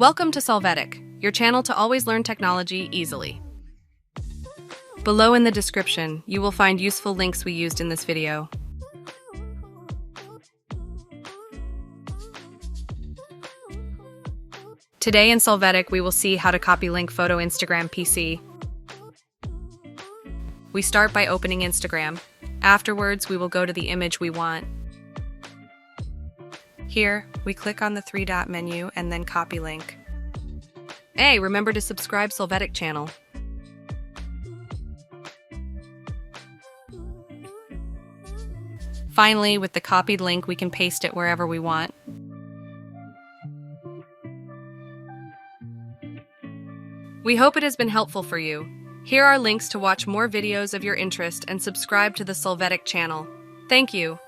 Welcome to Solvetic, your channel to always learn technology easily. Below in the description, you will find useful links we used in this video. Today in Solvetic, we will see how to copy link photo Instagram PC. We start by opening Instagram. Afterwards, we will go to the image we want. Here, we click on the three-dot menu and then copy link. Hey, remember to subscribe Solvetic channel. Finally, with the copied link, we can paste it wherever we want. We hope it has been helpful for you. Here are links to watch more videos of your interest and subscribe to the Solvetic channel. Thank you.